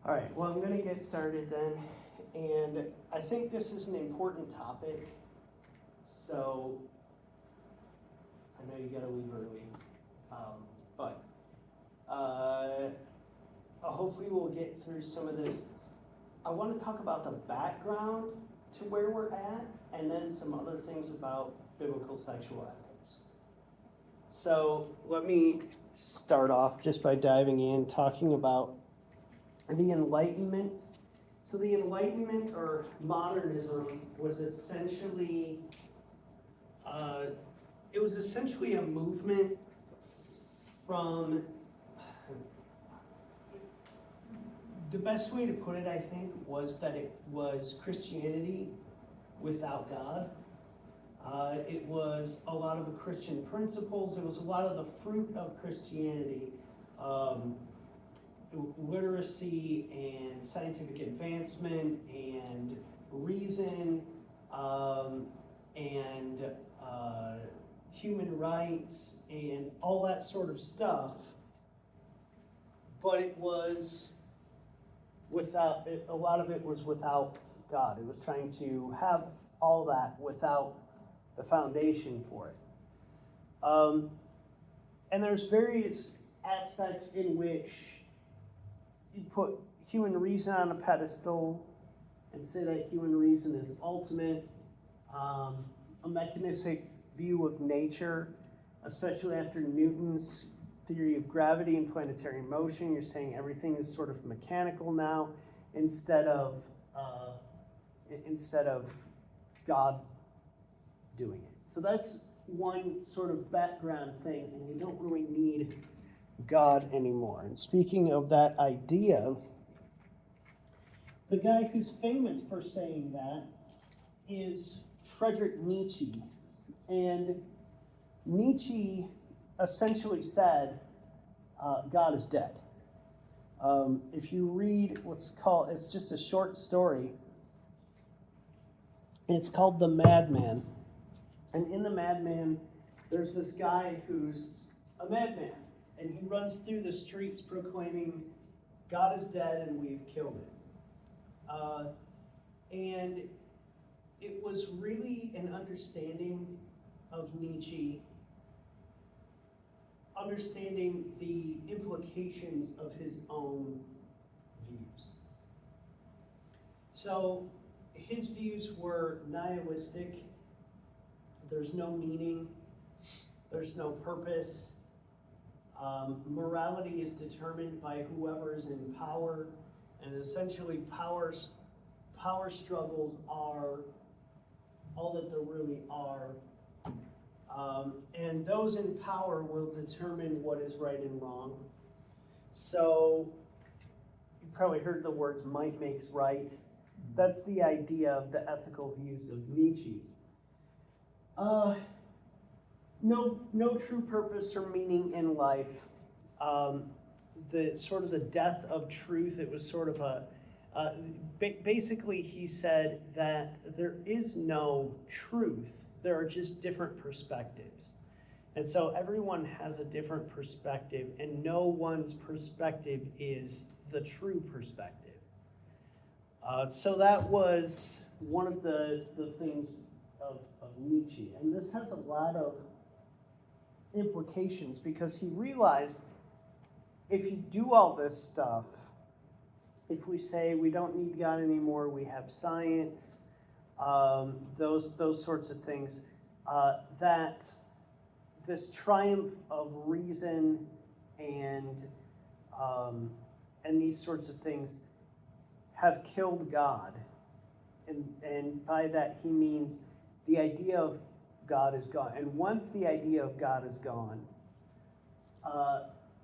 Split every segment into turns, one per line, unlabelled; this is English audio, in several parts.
All right, well, I'm going to get started then. And I think this is an important topic. So I know you got to leave early. But hopefully we'll get through some of this. I want to talk about the background to where we're at and then some other things about biblical sexual ethics. So let me start off just by diving in, talking about the Enlightenment. So the Enlightenment or modernism was essentially a movement from, the best way to put it, I think, was that it was Christianity without God. It was a lot of the Christian principles. It was a lot of the fruit of Christianity. Literacy and scientific advancement and reason and human rights and all that sort of stuff. But it was without, a lot of it was without God. It was trying to have all that without the foundation for it. And there's various aspects in which you put human reason on a pedestal and say that human reason is ultimate, a mechanistic view of nature, especially after Newton's theory of gravity and planetary motion. You're saying everything is sort of mechanical now instead of God doing it. So that's one sort of background thing, and you don't really need God anymore. And speaking of that idea, the guy who's famous for saying that is Friedrich Nietzsche. And Nietzsche essentially said, God is dead. If you read it's just a short story. It's called The Madman. And in The Madman, there's this guy who's a madman. And he runs through the streets proclaiming, God is dead and we've killed him. And it was really an understanding of Nietzsche, understanding the implications of his own views. So his views were nihilistic. There's no meaning. There's no purpose. Morality is determined by whoever is in power, and essentially power struggles are all that there really are. And those in power will determine what is right and wrong. So you probably heard the words might makes right. That's the idea of the ethical views of Nietzsche. No true purpose or meaning in life. The sort of the death of truth. It was sort of basically he said that there is no truth. There are just different perspectives. And so everyone has a different perspective, and no one's perspective is the true perspective. So that was one of the things of Nietzsche. And this has a lot of implications because he realized if you do all this stuff, if we say we don't need God anymore, we have science, those sorts of things, that this triumph of reason and these sorts of things have killed God. And by that he means the idea of God is gone. And once the idea of God is gone,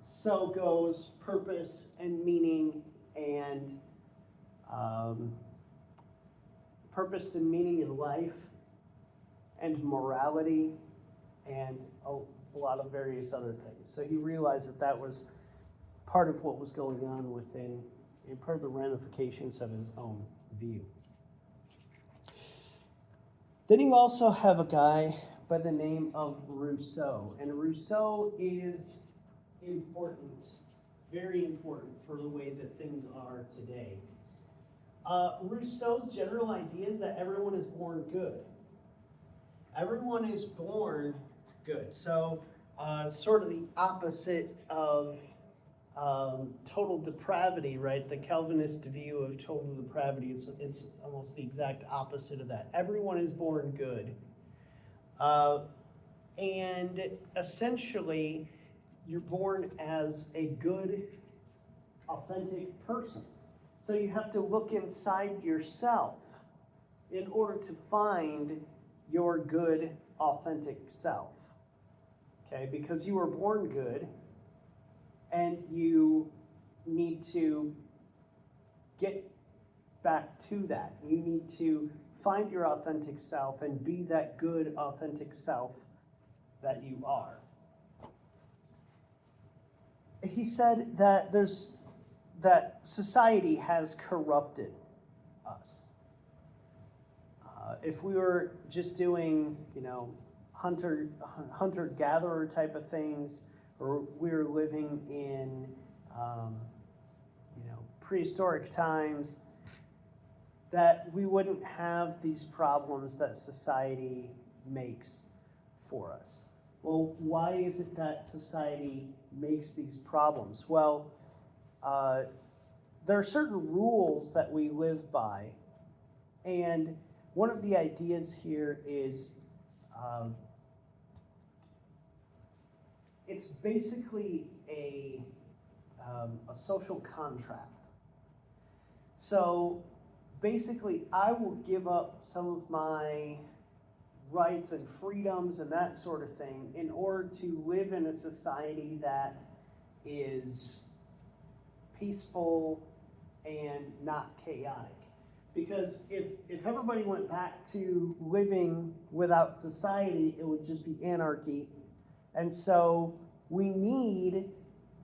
so goes purpose and meaning and purpose and meaning in life and morality and a lot of various other things. So he realized that was part of what was going on within, and part of the ramifications of his own view. Then you also have a guy by the name of Rousseau. And Rousseau is important very important for the way that things are today. Rousseau's general idea is that everyone is born good. Everyone is born good. So, sort of the opposite of total depravity, right? The Calvinist view of total depravity, it's almost the exact opposite of that. Everyone is born good. And essentially, you're born as a good, authentic person. So you have to look inside yourself in order to find your good, authentic self. Okay, because you were born good, and you need to get back to that. You need to find your authentic self and be that good, authentic self that you are. He said that that society has corrupted us. If we were just doing, hunter-gatherer type of things, or we were living in, prehistoric times, that we wouldn't have these problems that society makes for us. Well, why is it that society makes these problems? Well, there are certain rules that we live by, and one of the ideas here is it's basically a social contract. So basically, I will give up some of my rights and freedoms and that sort of thing in order to live in a society that is peaceful and not chaotic. Because if everybody went back to living without society, it would just be anarchy. And so we need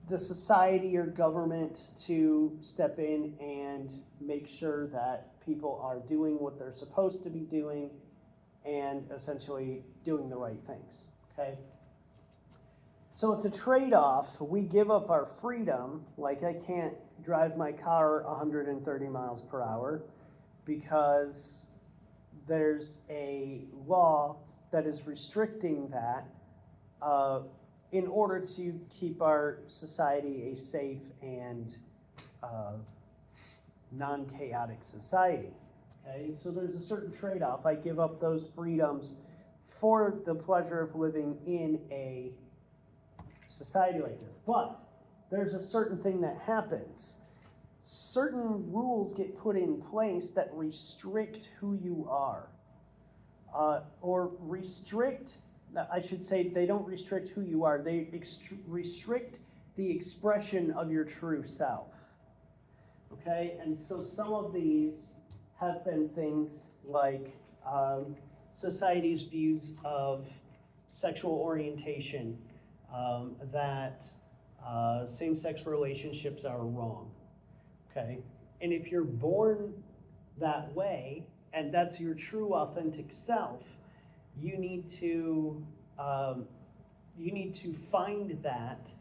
the society or government to step in and make sure that people are doing what they're supposed to be doing and essentially doing the right things, okay? So it's a trade-off. We give up our freedom, like I can't drive my car 130 miles per hour because there's a law that is restricting that in order to keep our society a safe and non-chaotic society. Okay, so there's a certain trade-off. I give up those freedoms for the pleasure of living in a society like this. But there's a certain thing that happens. Certain rules get put in place that restrict who you are. Or restrict, I should say, they don't restrict who you are. They restrict the expression of your true self. Okay, and so some of these have been things like society's views of sexual orientation, that same-sex relationships are wrong, okay? And if you're born that way, and that's your true authentic self, you need to find that,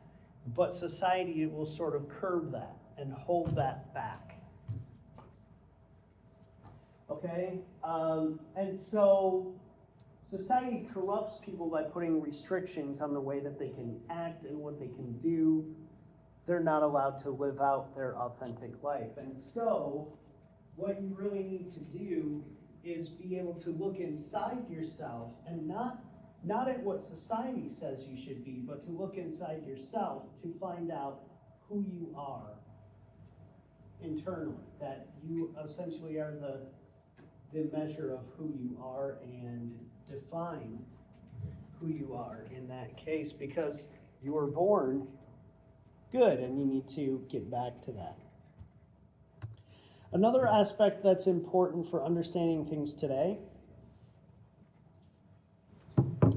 but society will sort of curb that and hold that back. Okay, and so society corrupts people by putting restrictions on the way that they can act and what they can do. They're not allowed to live out their authentic life. And so what you really need to do is be able to look inside yourself and not at what society says you should be, but to look inside yourself to find out who you are internally, that you essentially are the measure of who you are and define who you are in that case, because you were born good and you need to get back to that. Another aspect that's important for understanding things today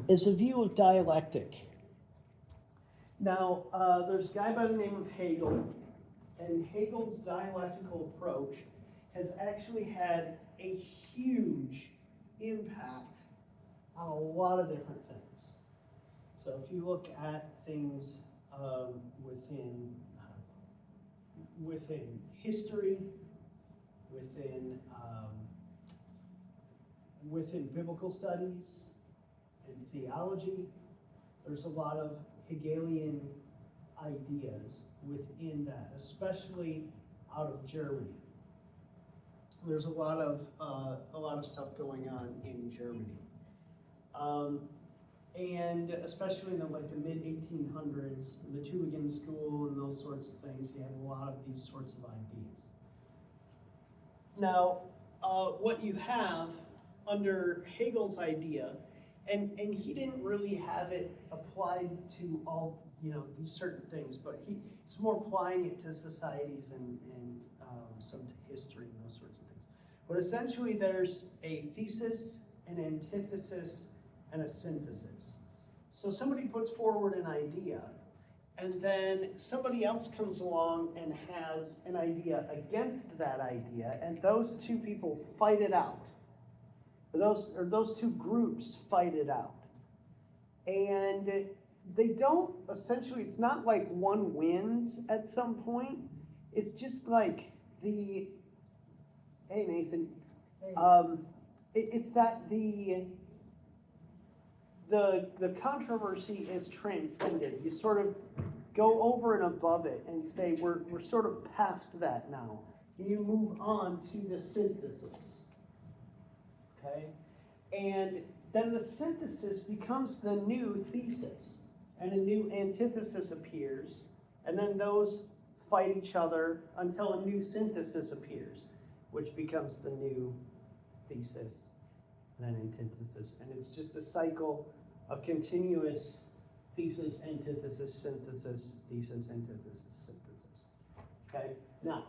is a view of dialectic. Now, there's a guy by the name of Hegel, and Hegel's dialectical approach has actually had a huge impact on a lot of different things. So if you look at things within within history, within biblical studies and theology. There's a lot of Hegelian ideas within that, especially out of Germany. There's a lot of stuff going on in Germany, and especially in the mid 1800s, the Tübingen School and those sorts of things. You have a lot of these sorts of ideas. Now, what you have under Hegel's idea, and he didn't really have it applied to all these certain things, but he's more applying it to societies and some to history and those sorts of things. But essentially, there's a thesis, an antithesis, and a synthesis. So somebody puts forward an idea, and then somebody else comes along and has an idea against that idea, and those two people fight it out. Those two groups fight it out. And they don't, essentially, it's not like one wins at some point. It's just like hey Nathan, it's that the controversy is transcended. You sort of go over and above it and say we're sort of past that now. You move on to the synthesis. Okay? And then the synthesis becomes the new thesis, and a new antithesis appears, and then those fight each other until a new synthesis appears, which becomes the new thesis, then antithesis. And it's just a cycle of continuous thesis, antithesis, synthesis, thesis, antithesis, synthesis. Okay? Now,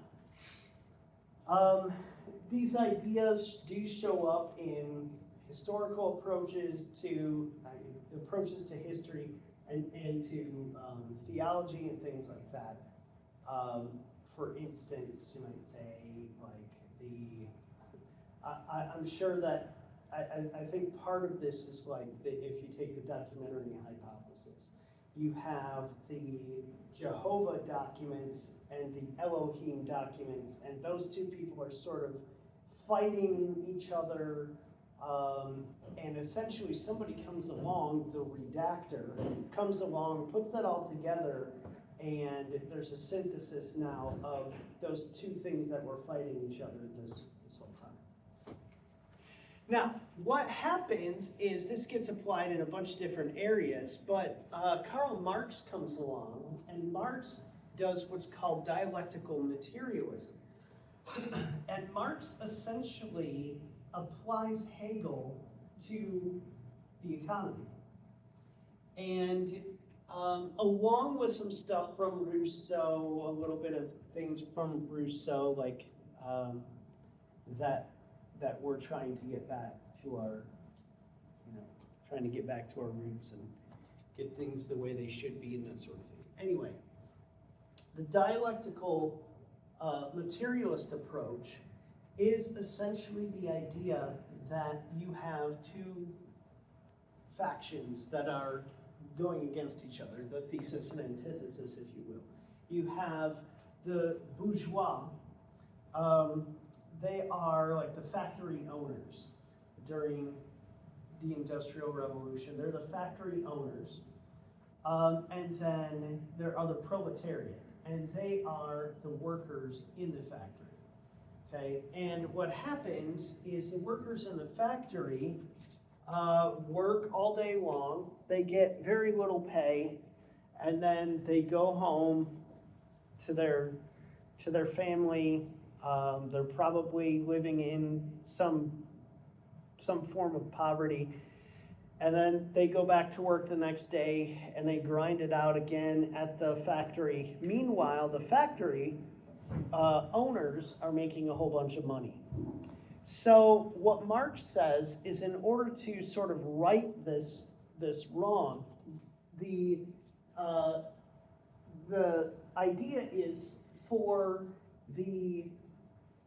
these ideas do show up in historical approaches to history and to theology and things like that. For instance, you might say I'm sure that I think part of this is if you take the documentary hypothesis, you have the Jehovah documents and the Elohim documents, and those two people are sort of fighting each other, and essentially somebody comes along, the redactor comes along, puts that all together, and there's a synthesis now of those two things that were fighting each other this whole time. Now, what happens is this gets applied in a bunch of different areas, but Karl Marx comes along, and Marx does what's called dialectical materialism. And Marx essentially applies Hegel to the economy. And along with some stuff from Rousseau, a little bit of things from Rousseau, that we're trying to get back to our, roots and get things the way they should be and that sort of thing. Anyway, the dialectical materialist approach is essentially the idea that you have two factions that are going against each other, the thesis and antithesis, if you will. You have the bourgeois. They are like the factory owners during the Industrial Revolution. They're the factory owners. And then there are the proletariat, and they are the workers in the factory. Okay, and what happens is the workers in the factory work all day long. They get very little pay, and then they go home to their family. They're probably living in some form of poverty, and then they go back to work the next day and they grind it out again at the factory. Meanwhile, the factory owners are making a whole bunch of money. So what Marx says is, in order to sort of right this wrong, the idea is for the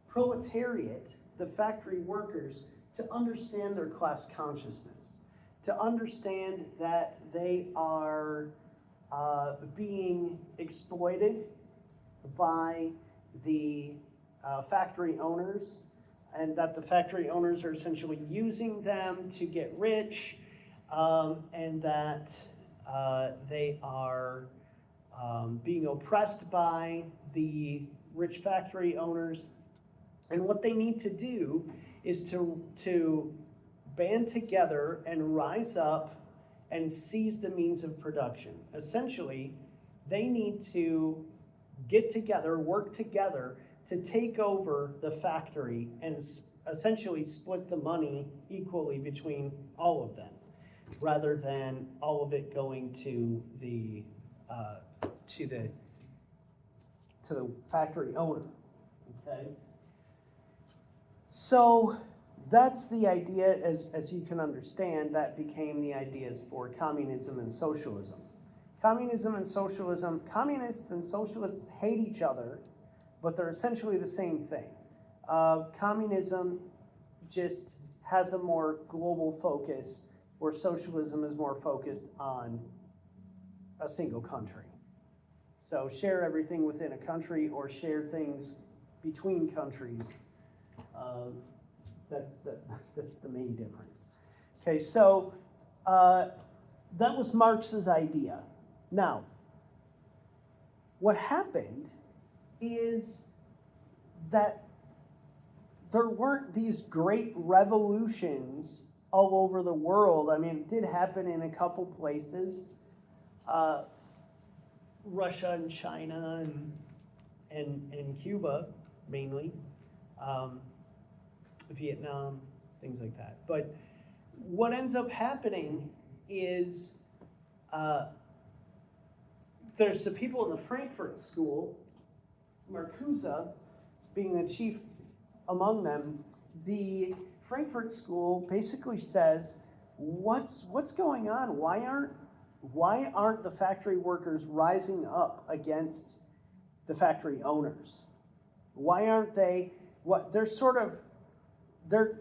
proletariat, the factory workers, to understand their class consciousness, to understand that they are being exploited by the factory owners, and that the factory owners are essentially using them to get rich, and that they are being oppressed by the rich factory owners. And what they need to do is to band together and rise up and seize the means of production. Essentially, they need to get together, work together to take over the factory and essentially split the money equally between all of them, rather than all of it going to the factory owner. Okay. So that's the idea, as you can understand, that became the ideas for communism and socialism. Communism and socialism, communists and socialists hate each other, but they're essentially the same thing. Communism just has a more global focus, where socialism is more focused on a single country. So share everything within a country or share things between countries. That's the main difference. Okay, so that was Marx's idea. Now, what happened is that there weren't these great revolutions all over the world. I mean, it did happen in a couple places. Russia and China and Cuba, mainly. Vietnam, things like that. But what ends up happening is there's the people in the Frankfurt School, Marcuse being the chief among them. The Frankfurt School basically says, what's going on? Why aren't the factory workers rising up against the factory owners? Why aren't they?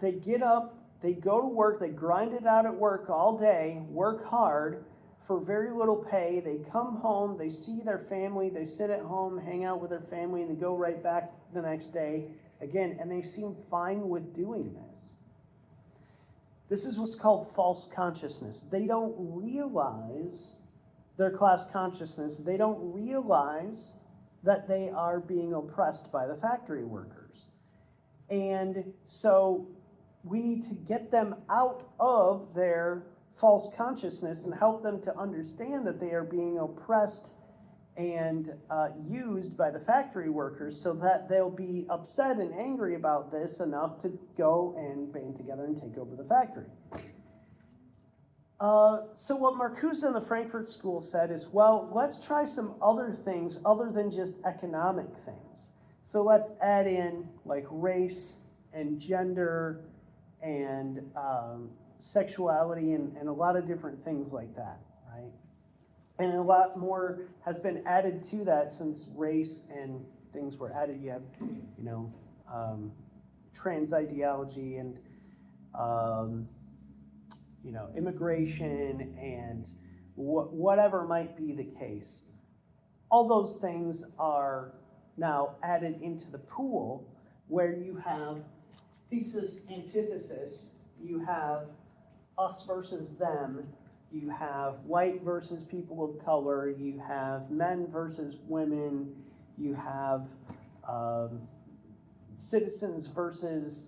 They get up, they go to work, they grind it out at work all day, work hard for very little pay. They come home, they see their family, they sit at home, hang out with their family, and they go right back the next day again, and they seem fine with doing this. This is what's called false consciousness. They don't realize their class consciousness. They don't realize that they are being oppressed by the factory workers. And so we need to get them out of their false consciousness and help them to understand that they are being oppressed and used by the factory workers, so that they'll be upset and angry about this enough to go and band together and take over the factory. So what Marcuse and the Frankfurt School said is, well, let's try some other things other than just economic things. So let's add in like race and gender and sexuality and a lot of different things like that, right? And a lot more has been added to that since race and things were added. You have, trans ideology and, immigration and whatever might be the case. All those things are now added into the pool, where you have thesis, antithesis, you have us versus them, you have white versus people of color, you have men versus women, you have citizens versus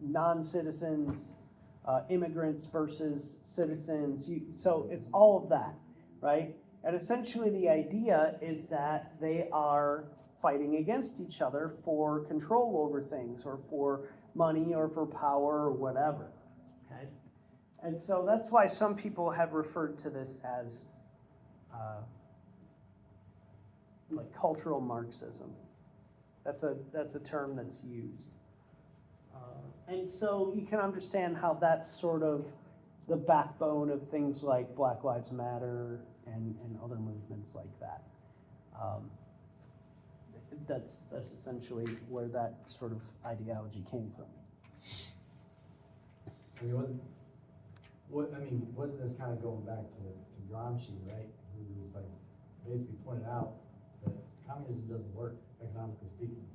non-citizens, immigrants versus citizens. So it's all of that, right? And essentially the idea is that they are fighting against each other for control over things, or for money, or for power, or whatever, okay? And so that's why some people have referred to this as like cultural Marxism. That's a term that's used. And so you can understand how that's sort of the backbone of things like Black Lives Matter and other movements like that. That's essentially where that sort of ideology came from.
Wasn't this kind of going back to Gramsci, right? Who was like basically pointed out that communism doesn't work. economically speaking.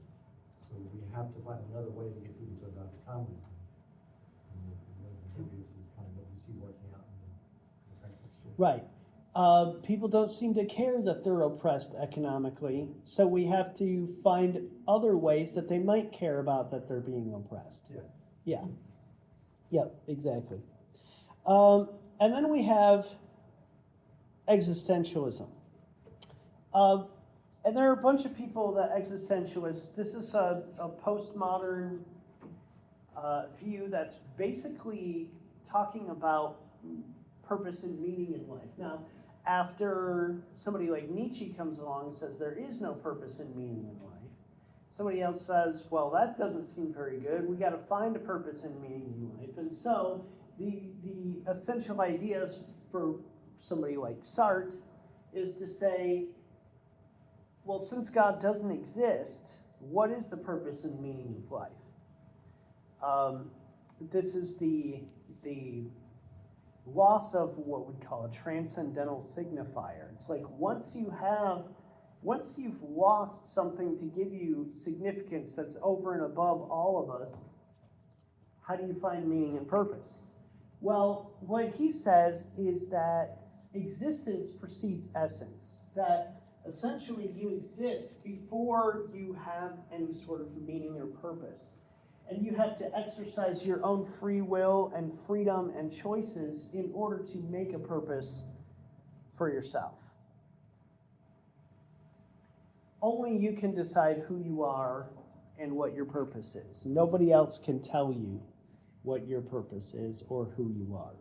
So we have to find another way to get people to adopt communism. And one of the biggest is kind of what you see working out in the Frankfurt School.
Right. People don't seem to care that they're oppressed economically, so we have to find other ways that they might care about that they're being oppressed.
Yeah.
Yeah. Yep, exactly. And then we have existentialism. And there are a bunch of people that existentialists, this is a postmodern view that's basically talking about purpose and meaning in life. Now, after somebody like Nietzsche comes along and says there is no purpose and meaning in life, somebody else says, well, that doesn't seem very good. We got to find a purpose and meaning in life. And so the essential ideas for somebody like Sartre is to say, well, since God doesn't exist, what is the purpose and meaning of life? This is the loss of what we call a transcendental signifier. It's like once you've lost something to give you significance that's over and above all of us, how do you find meaning and purpose? Well, what he says is that existence precedes essence, that essentially you exist before you have any sort of meaning or purpose. And you have to exercise your own free will and freedom and choices in order to make a purpose for yourself. Only you can decide who you are and what your purpose is. Nobody else can tell you what your purpose is or who you are.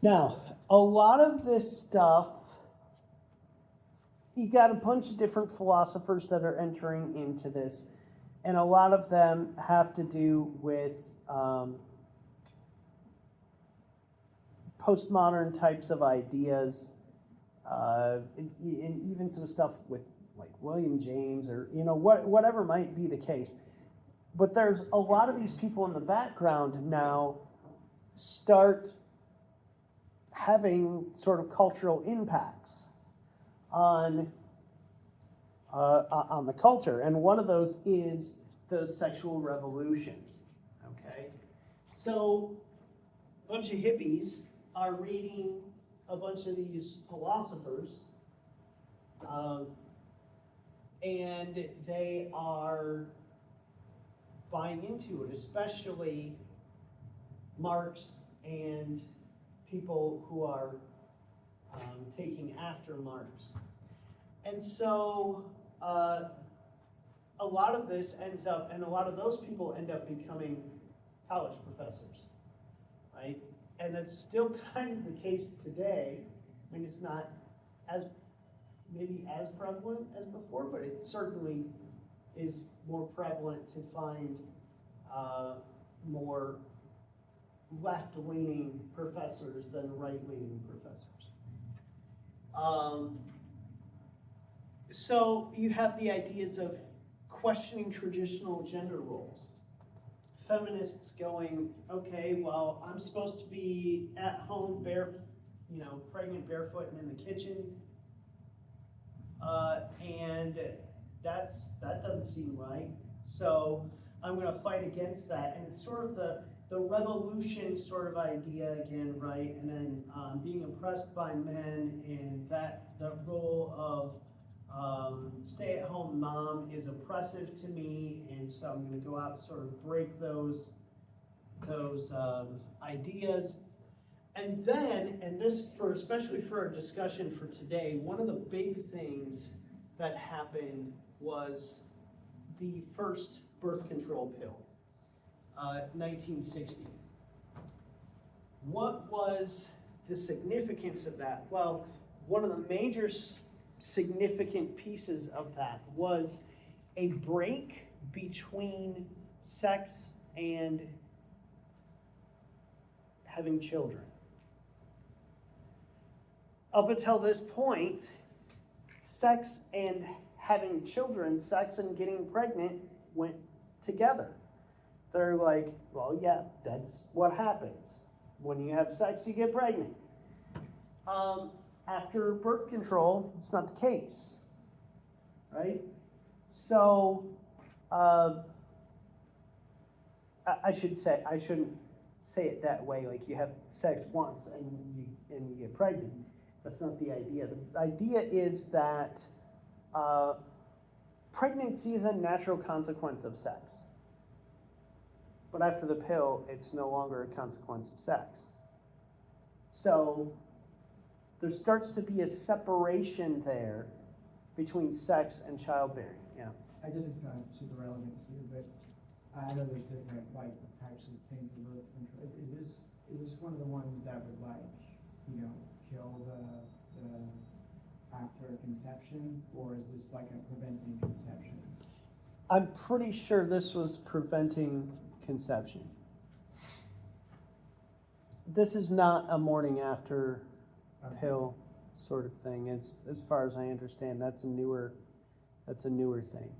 Now, a lot of this stuff, you got a bunch of different philosophers that are entering into this, and a lot of them have to do with postmodern types of ideas, and even some stuff with like William James or whatever might be the case. But there's a lot of these people in the background now start having sort of cultural impacts on the culture, and one of those is the sexual revolution. Okay, so a bunch of hippies are reading a bunch of these philosophers, and they are buying into it, especially Marx and people who are taking after Marx. And so a lot of this ends up, and a lot of those people end up becoming college professors, right? And that's still kind of the case today. I mean, it's not maybe as prevalent as before, but it certainly is more prevalent to find more left-leaning professors than right-leaning professors. So you have the ideas of questioning traditional gender roles. Feminists going, okay, well, I'm supposed to be at home pregnant, barefoot, and in the kitchen, and that doesn't seem right. So I'm going to fight against that, and it's sort of the revolution sort of idea again, right? And then being oppressed by men, and that the role of stay-at-home mom is oppressive to me, and so I'm going to go out and sort of break those ideas. And then, and this especially for our discussion for today, one of the big things that happened was the first birth control pill, 1960. What was the significance of that? Well, one of the major significant pieces of that was a break between sex and having children. Up until this point, sex and having children, sex and getting pregnant went together. They're like, well, yeah, that's what happens. When you have sex, you get pregnant. after birth control, it's not the case, right? So, I should say, I shouldn't say it that way, like you have sex once and you get pregnant. That's not the idea. The idea is that pregnancy is a natural consequence of sex. But after the pill, it's no longer a consequence of sex. So there starts to be a separation there between sex and childbearing. Yeah.
I guess it's not super relevant here, but I know there's different like types of things for birth control. Is this one of the ones that would kill the after conception, or is this like a preventing conception?
I'm pretty sure this was preventing conception. This is not a morning after pill sort of thing. As far as I understand, that's a newer thing.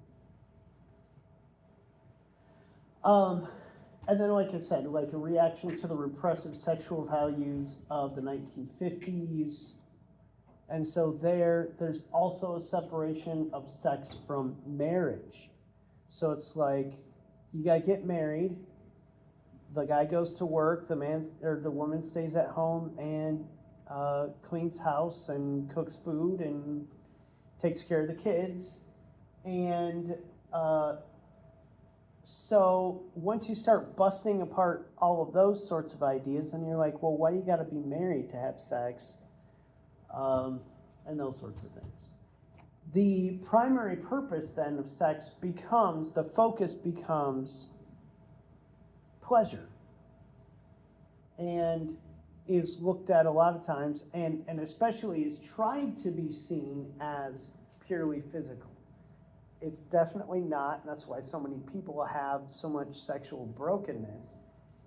And then, like I said, like a reaction to the repressive sexual values of the 1950s. And so there's also a separation of sex from marriage. So it's like, you gotta get married, the guy goes to work, the man or the woman stays at home and cleans house and cooks food and takes care of the kids. And so once you start busting apart all of those sorts of ideas, then you're like, well, why do you gotta be married to have sex? And those sorts of things. The primary purpose then of sex becomes, the focus becomes pleasure. And is looked at a lot of times, and especially is tried to be seen as purely physical. It's definitely not, and that's why so many people have so much sexual brokenness,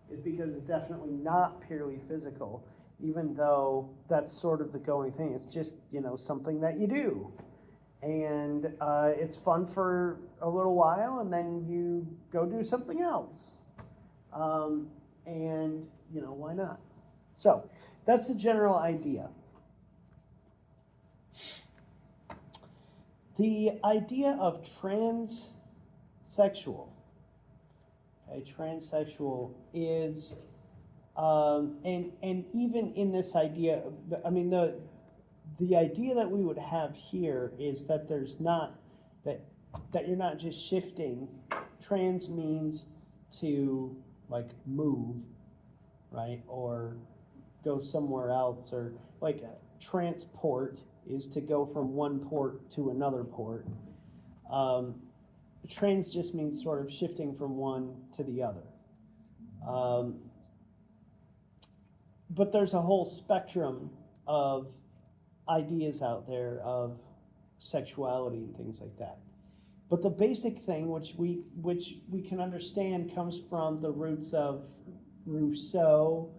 is because it's definitely not purely physical, even though that's sort of the going thing. It's just, something that you do. And it's fun for a little while, and then you go do something else. And, why not? So, that's the general idea. The idea of transsexual, transsexual is, and even in this idea, I mean, the idea that we would have here is that there's not, that you're not just shifting. Trans means to, like, move, right, or go somewhere else, or like transport is to go from one port to another port. Trans just means sort of shifting from one to the other. But there's a whole spectrum of ideas out there of sexuality and things like that. But the basic thing, which we can understand, comes from the roots of Rousseau,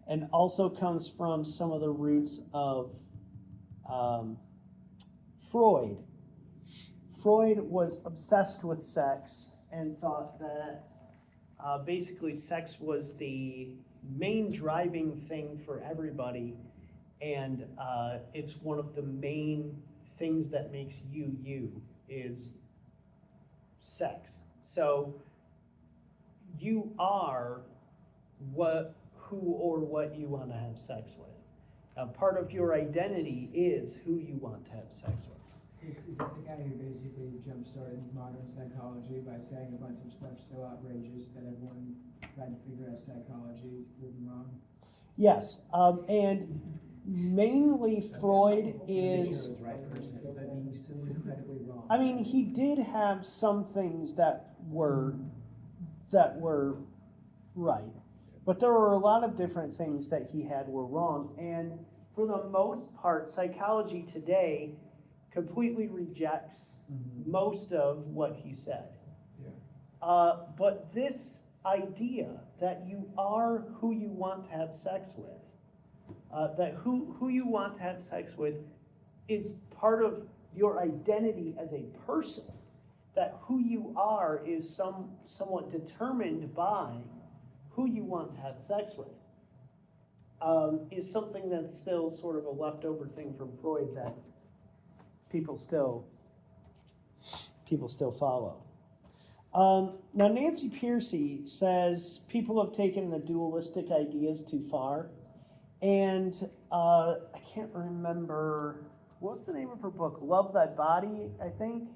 and also comes from some of the roots of Freud. Freud was obsessed with sex and thought that basically sex was the main driving thing for everybody, and it's one of the main things that makes you is sex. So you are who or what you want to have sex with. Part of your identity is who you want to have sex with.
Is that the guy who basically jump-started modern psychology by saying a bunch of stuff so outrageous that everyone tried to figure out psychology to prove him wrong?
Yes, and mainly Freud is, I mean, he did have some things that were right, but there were a lot of different things that he had were wrong, and for the most part, psychology today completely rejects most of what he said. Yeah. But this idea that you are who you want to have sex with, that who you want to have sex with is part of your identity as a person, that who you are is somewhat determined by who you want to have sex with. is something that's still sort of a leftover thing from Freud that people still follow. Now, Nancy Pearcey says people have taken the dualistic ideas too far, and I can't remember, what's the name of her book? Love Thy Body, I think.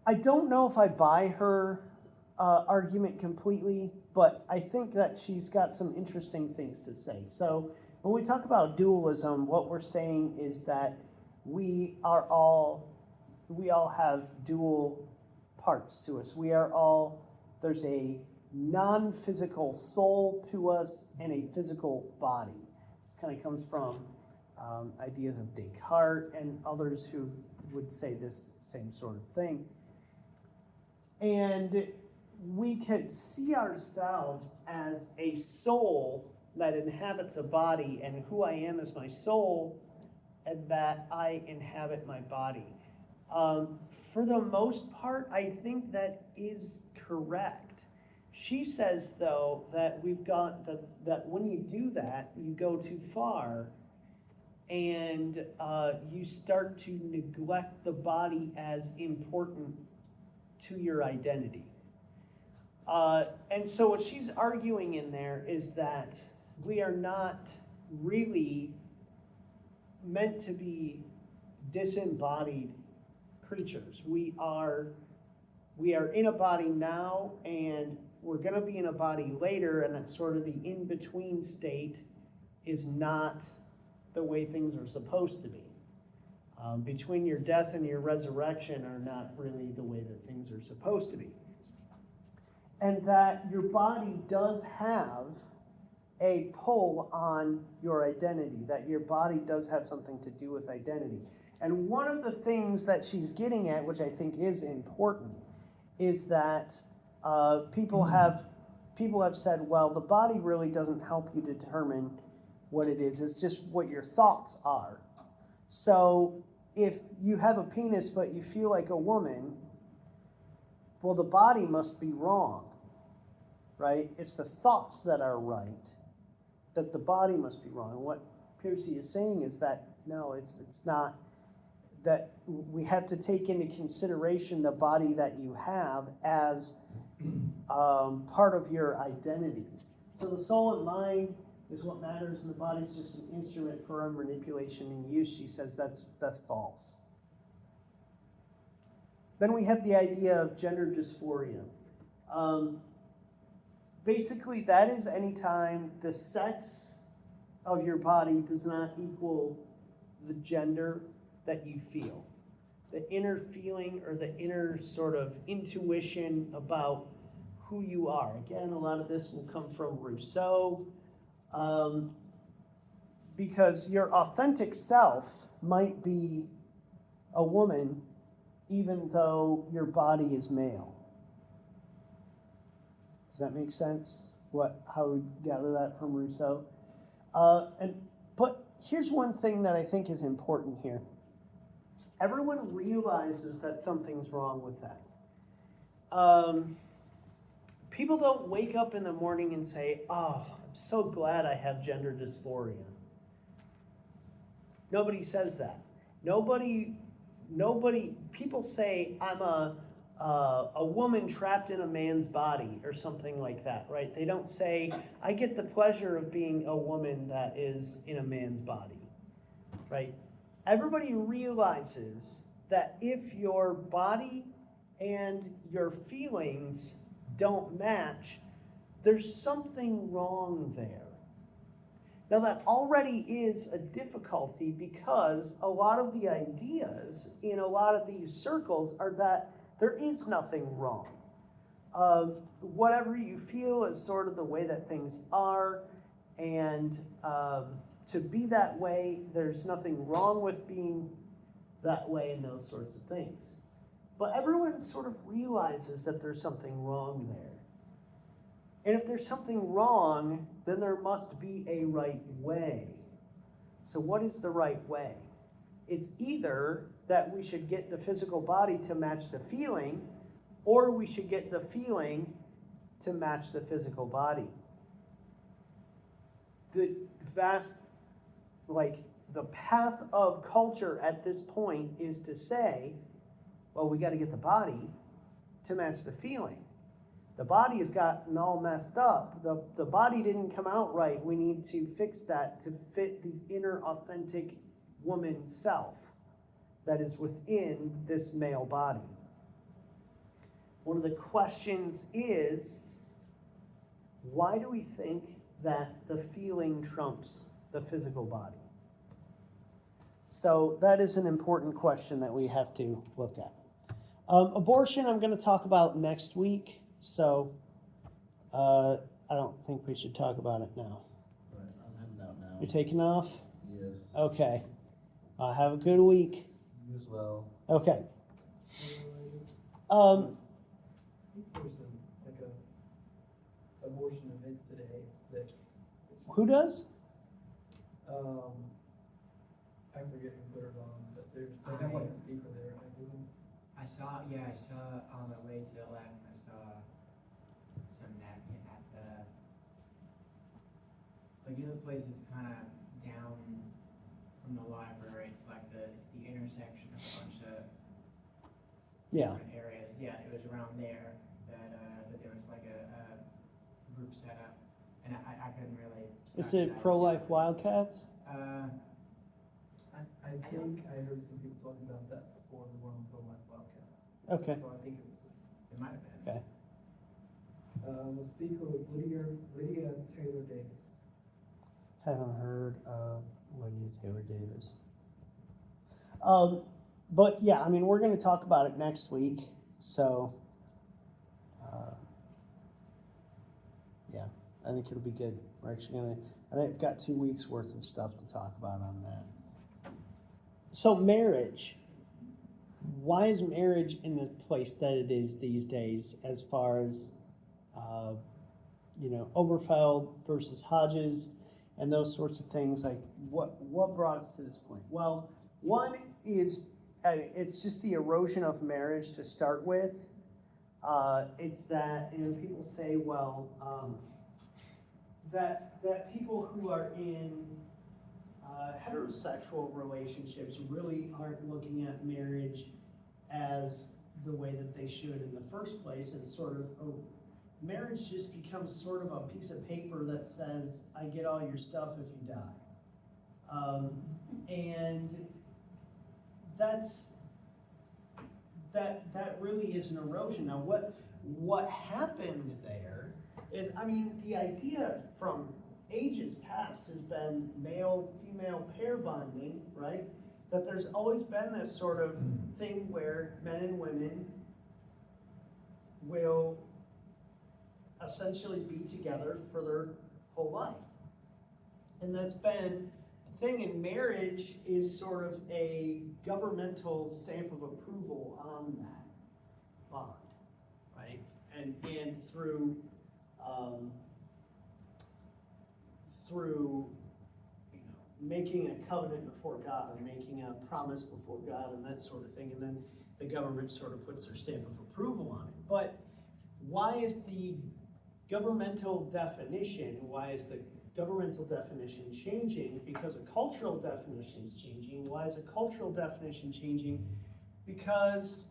I don't know if I buy her argument completely, but I think that she's got some interesting things to say. So when we talk about dualism, what we're saying is that we all have dual parts to us. There's a non-physical soul to us and a physical body. This kind of comes from ideas of Descartes and others who would say this same sort of thing. And we could see ourselves as a soul that inhabits a body, and who I am as my soul, and that I inhabit my body. For the most part, I think that is correct. She says, though, that that when you do that, you go too far, and you start to neglect the body as important to your identity. And so what she's arguing in there is that we are not really meant to be disembodied creatures. We are in a body now, and we're going to be in a body later, and that sort of the in-between state is not the way things are supposed to be. Between your death and your resurrection are not really the way that things are supposed to be. And that your body does have a pull on your identity, that your body does have something to do with identity. And one of the things that she's getting at, which I think is important, is that people have said, well, the body really doesn't help you determine what it is. It's just what your thoughts are. So if you have a penis but you feel like a woman, well, the body must be wrong, right? It's the thoughts that are right, that the body must be wrong. And what Piercy is saying is that, no, it's not, that we have to take into consideration the body that you have as part of your identity. So the soul and mind is what matters, and the body is just an instrument for our manipulation and use. She says that's false. Then we have the idea of gender dysphoria. Basically, that is any time the sex of your body does not equal the gender that you feel. The inner feeling or the inner sort of intuition about who you are. Again, a lot of this will come from Rousseau. Because your authentic self might be a woman even though your body is male. Does that make sense? How we gather that from Rousseau? But here's one thing that I think is important here. Everyone realizes that something's wrong with that. People don't wake up in the morning and say, oh, I'm so glad I have gender dysphoria. Nobody says that. Nobody, people say, I'm a woman trapped in a man's body or something like that, right? They don't say, I get the pleasure of being a woman that is in a man's body, right? Everybody realizes that if your body and your feelings don't match, there's something wrong there. Now that already is a difficulty because a lot of the ideas in a lot of these circles are that there is nothing wrong. Whatever you feel is sort of the way that things are, and to be that way, there's nothing wrong with being that way and those sorts of things. But everyone sort of realizes that there's something wrong there. And if there's something wrong, then there must be a right way. So what is the right way? It's either that we should get the physical body to match the feeling, or we should get the feeling to match the physical body. The vast, the path of culture at this point is to say, well, we got to get the body to match the feeling. The body has gotten all messed up. The body didn't come out right. We need to fix that to fit the inner authentic woman self that is within this male body. One of the questions is, why do we think that the feeling trumps the physical body? So that is an important question that we have to look at. Abortion I'm going to talk about next week, so I don't think we should talk about it now.
Right, I'm heading out now.
You're taking off?
Yes.
Okay. Have a good week.
You as well.
Okay.
I think there's a abortion event today at 6.
Who does?
I forget who put it on, but they have like a speaker there, I believe.
I saw on the way to Latin, I saw some napkin at the place that's kind of down from the library. It's the intersection of a bunch of
Yeah.
different areas. Yeah, it was around there that there was like a group set up, and I couldn't really.
Is
start
it
that.
Pro-Life Wildcats?
I think I heard some people talking about that before the World Pro-Life Wildcats.
Okay.
So I think it was,
It might have been.
Okay.
the speaker was Lydia Taylor Davis.
Haven't heard of Lydia Taylor Davis. But yeah, I mean, we're going to talk about it next week. So, yeah, I think it'll be good. We're actually going to, I think I've got 2 weeks worth of stuff to talk about on that. So marriage, why is marriage in the place that it is these days as far as, Oberfeld versus Hodges and those sorts of things? Like what brought us to this point? Well, one is, it's just the erosion of marriage to start with. It's that, people say, well, that people who are in heterosexual relationships really aren't looking at marriage as the way that they should in the first place, and sort of marriage just becomes sort of a piece of paper that says, I get all your stuff if you die. And that really is an erosion. Now what happened there is, the idea from ages past has been male-female pair bonding, right? That there's always been this sort of thing where men and women will essentially be together for their whole life. And that's been a thing, and marriage is sort of a governmental stamp of approval on that bond, right? And through making a covenant before God, or making a promise before God, and that sort of thing, and then the government sort of puts their stamp of approval on it. But why is the governmental definition changing? Because a cultural definition is changing. Why is a cultural definition changing? Because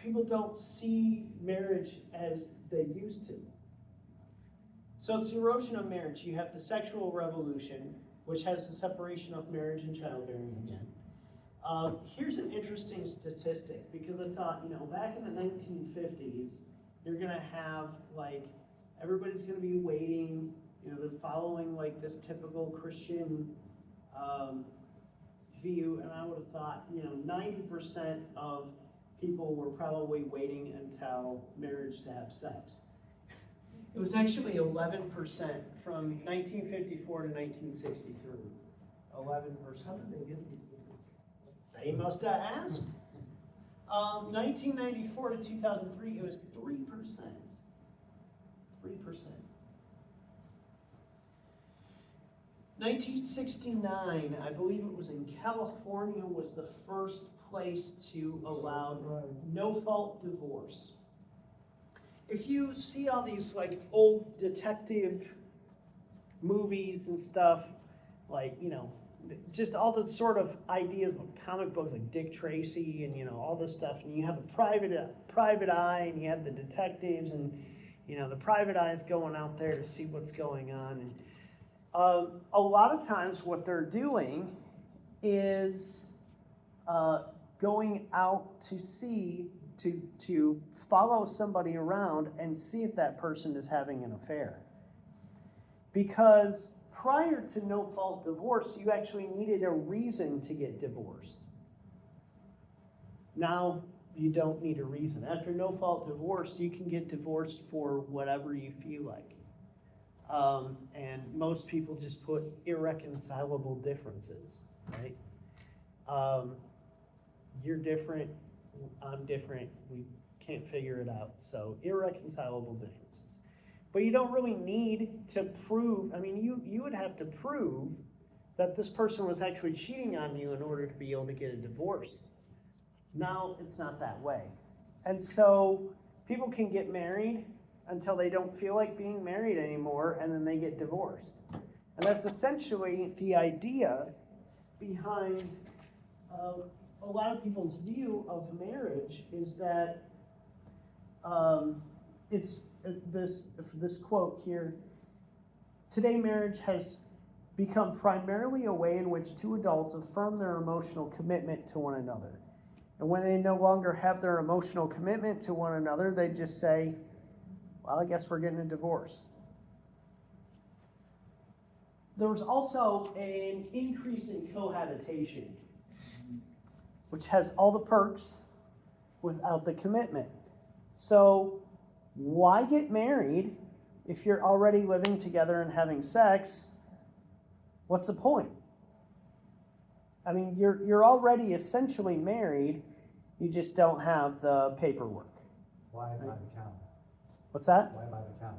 people don't see marriage as they used to. So it's the erosion of marriage. You have the sexual revolution, which has the separation of marriage and childbearing again. Here's an interesting statistic, because I thought, back in the 1950s, you're going to have, everybody's going to be waiting, they're following, this typical Christian view, and I would have thought, 90% of people were probably waiting until marriage to have sex. It was actually 11% from 1954 to 1963. 11%.
How did they get these statistics?
They must have asked. 1994 to 2003, it was 3%. 3%. 1969, I believe it was in California, was the first place to allow no-fault divorce. if you see all these like old detective movies and stuff, like, just all the sort of ideas of comic books like Dick Tracy and, all this stuff, and you have a private eye, and you have the detectives, and, the private eye is going out there to see what's going on. And a lot of times what they're doing is going out to see, to follow somebody around and see if that person is having an affair. Because prior to no-fault divorce, you actually needed a reason to get divorced. Now, you don't need a reason. After no-fault divorce, you can get divorced for whatever you feel like. And most people just put irreconcilable differences, right? You're different, I'm different, we can't figure it out. So irreconcilable differences. But you don't really need to prove, you would have to prove that this person was actually cheating on you in order to be able to get a divorce. Now, it's not that way. And so people can get married until they don't feel like being married anymore, and then they get divorced. And that's essentially the idea behind a lot of people's view of marriage, is that it's this quote here: "Today marriage has become primarily a way in which two adults affirm their emotional commitment to one another. And when they no longer have their emotional commitment to one another, they just say, well, I guess we're getting a divorce." There was also an increase in cohabitation, which has all the perks without the commitment. So why get married if you're already living together and having sex? What's the point? You're already essentially married, you just don't have the paperwork.
Why buy the cow?
What's that?
Why buy the cow?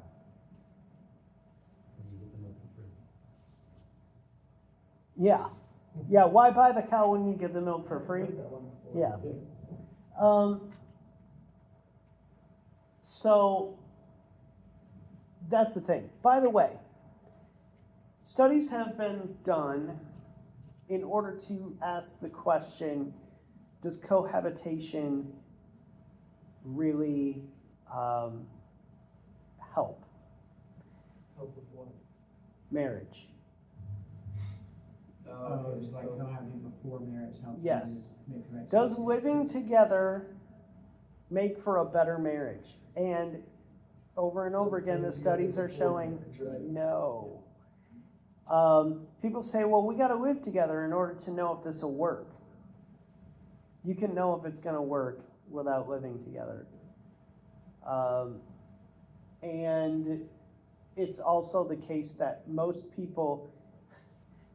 When you get the milk for free.
Yeah. Yeah, why buy the cow when you get the milk for free? Yeah. So that's the thing. By the way, studies have been done in order to ask the question, does cohabitation really help
Help with what?
marriage?
Oh, it's like cohabiting before marriage helps.
Yes.
Make the right
Does
choice.
living together make for a better marriage? And over and over again, the studies are showing no. People say, well, we got to live together in order to know if this will work. You can know if it's going to work without living together. And it's also the case that most people,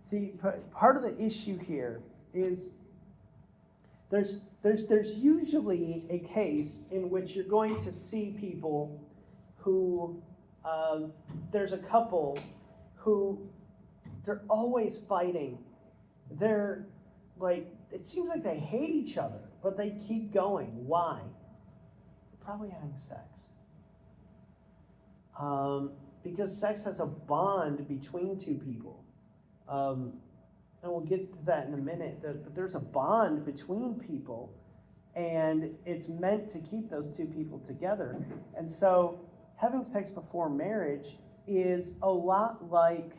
see, part of the issue here is there's usually a case in which you're going to see people who, there's a couple who, they're always fighting. They're like, it seems like they hate each other, but they keep going. Why? They're probably having sex. Because sex has a bond between two people. And we'll get to that in a minute, but there's a bond between people, and it's meant to keep those two people together. And so having sex before marriage is a lot like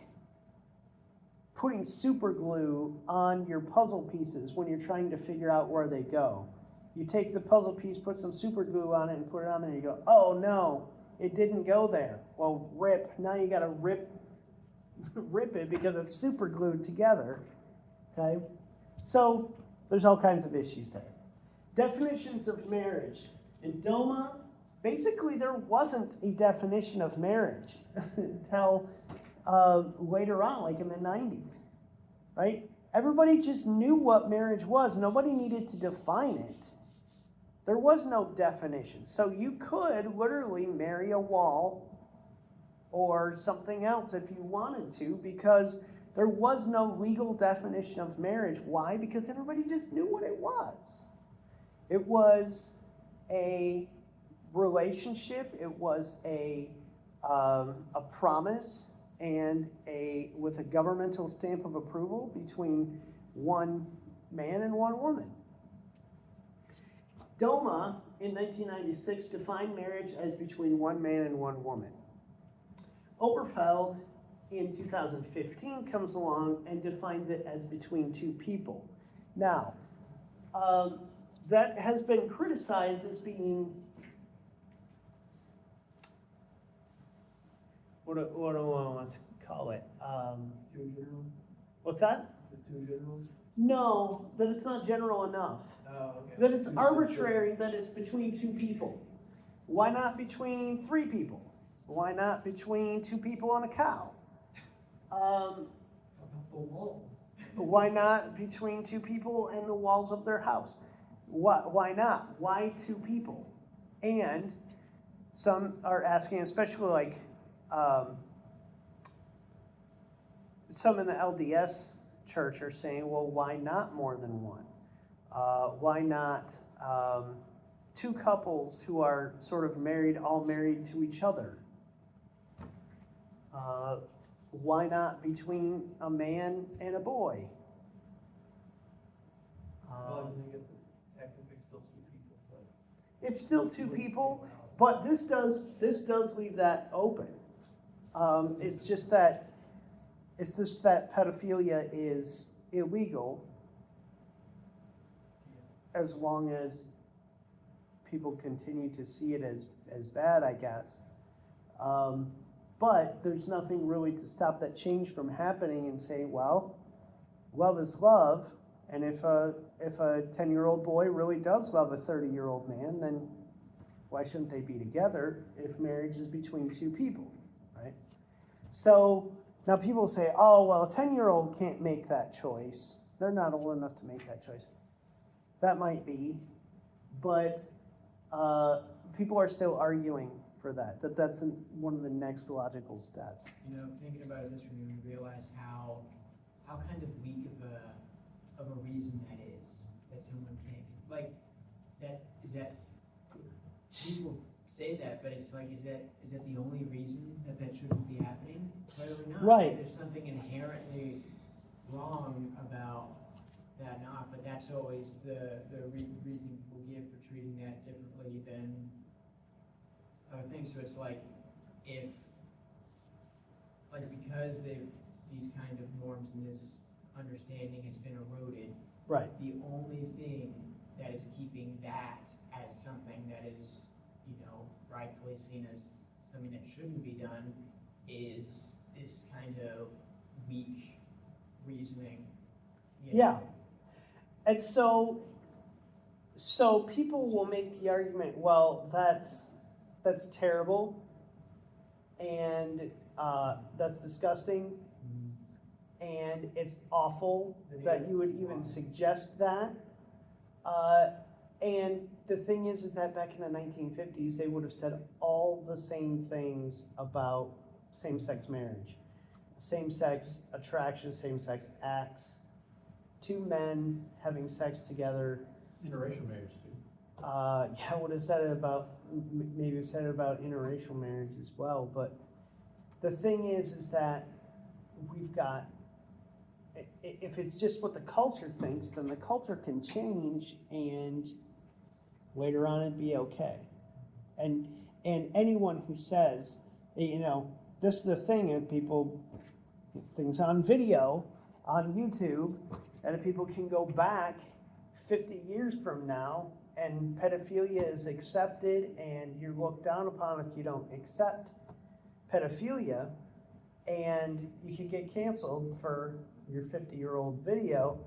putting super glue on your puzzle pieces when you're trying to figure out where they go. You take the puzzle piece, put some super glue on it, and put it on there, and you go, oh no, it didn't go there. Well, rip. Now you gotta rip it because it's super glued together. Okay? So there's all kinds of issues there. Definitions of marriage. In Doma, basically there wasn't a definition of marriage until later on, like in the 90s, right? Everybody just knew what marriage was. Nobody needed to define it. There was no definition. So you could literally marry a wall or something else if you wanted to, because there was no legal definition of marriage. Why? Because everybody just knew what it was. It was a relationship. It was a promise and with a governmental stamp of approval between one man and one woman. DOMA in 1996 defined marriage as between one man and one woman. Oberfeld in 2015 comes along and defines it as between two people. Now, that has been criticized as being, what do I want to call it?
Too general?
What's that?
Is it too general?
No, that it's not general enough.
Oh, okay.
That it's arbitrary that it's between two people. Why not between three people? Why not between two people on a cow?
How about the walls?
Why not between two people and the walls of their house? Why not? Why two people? And some are asking, especially like some in the LDS church are saying, well, why not more than one? Why not two couples who are sort of married, all married to each other? Why not between a man and a boy?
Well, I guess it's technically still two people, but.
It's still two people, but this does leave that open. It's just that pedophilia is illegal as long as people continue to see it as bad, I guess. But there's nothing really to stop that change from happening and say, well, love is love, and if a 10-year-old boy really does love a 30-year-old man, then why shouldn't they be together if marriage is between two people, right? So now people say, oh, well, a 10-year-old can't make that choice. They're not old enough to make that choice. That might be, but people are still arguing for that's one of the next logical steps.
You know, thinking about it this way, you realize how kind of weak of a reason that is, that someone can't, like, is that, people say that, but it's like, is that the only reason that shouldn't be happening? Clearly not.
Right.
There's something inherently wrong about that not, but that's always the reason people give for treating that differently than other things. So it's like, because these kind of norms and this understanding has been eroded,
Right.
the only thing that is keeping that as something that is, rightfully seen as something that shouldn't be done is this kind of weak reasoning.
Yeah. And so people will make the argument, well, that's terrible, and that's disgusting, and it's awful that you would even suggest that. And the thing is that back in the 1950s, they would have said all the same things about same-sex marriage, same-sex attraction, same-sex acts, two men having sex together.
Interracial marriage too.
Yeah, would have said it about, maybe said it about interracial marriage as well. But the thing is that we've got, if it's just what the culture thinks, then the culture can change and later on it'd be okay. And anyone who says, this is the thing, and things on video, on YouTube, and if people can go back 50 years from now and pedophilia is accepted and you're looked down upon if you don't accept pedophilia, and you could get canceled for your 50-year-old video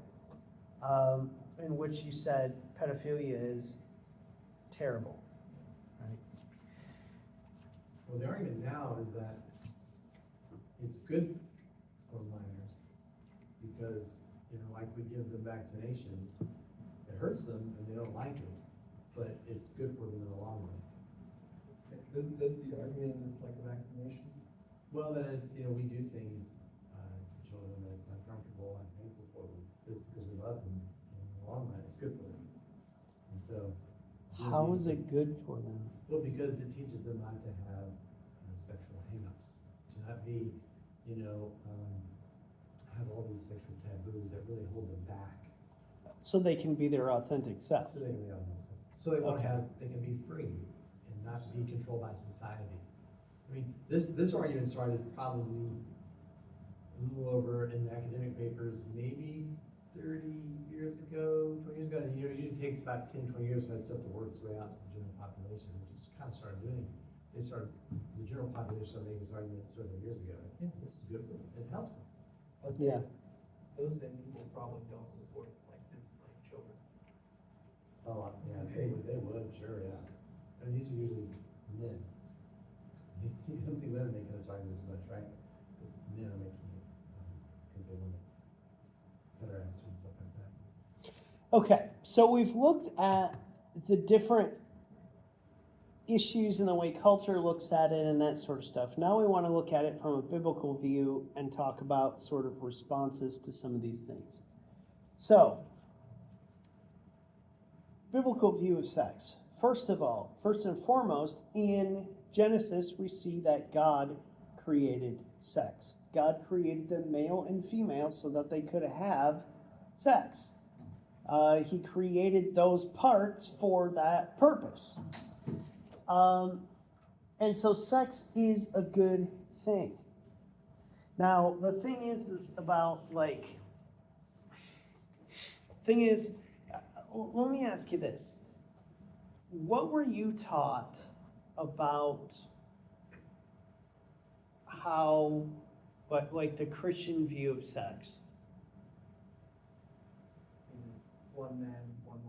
in which you said pedophilia is terrible, right?
Well, the argument now is that it's good for minors because, like we give them vaccinations, it hurts them and they don't like it, but it's good for them in the long run.
That's the argument, it's like a vaccination.
Well, then it's, we do things to children that it's uncomfortable and painful for them. It's because we love them. In the long run, it's good for them. And so.
How is it good for them?
Well, because it teaches them not to have sexual hang-ups, to not be, have all these sexual taboos that really hold them back.
So they can be their authentic self.
So they can be on themselves. So they want to
Okay.
they can be free and not be controlled by society. I mean, this argument started probably a little over in the academic papers, maybe 30 years ago, 20 years ago. And it usually takes about 10, 20 years for that stuff to work its way out to the general population, which is kind of started doing. The general population started making this argument several years ago. Yeah, this is good for them. It helps them.
But
Yeah.
those same people probably don't support like disciplining children.
Oh, yeah, they would, sure, yeah. And these are usually men. You don't see women making this argument as much, right? But men are making it, because they want to better answer and stuff like that.
Okay, so we've looked at the different issues and the way culture looks at it and that sort of stuff. Now we want to look at it from a biblical view and talk about sort of responses to some of these things. So, biblical view of sex. First of all, first and foremost, in Genesis, we see that God created sex. God created them male and female so that they could have sex. He created those parts for that purpose. And so sex is a good thing. Now, the thing is about let me ask you this. What were you taught about how, the Christian view of sex?
One man, one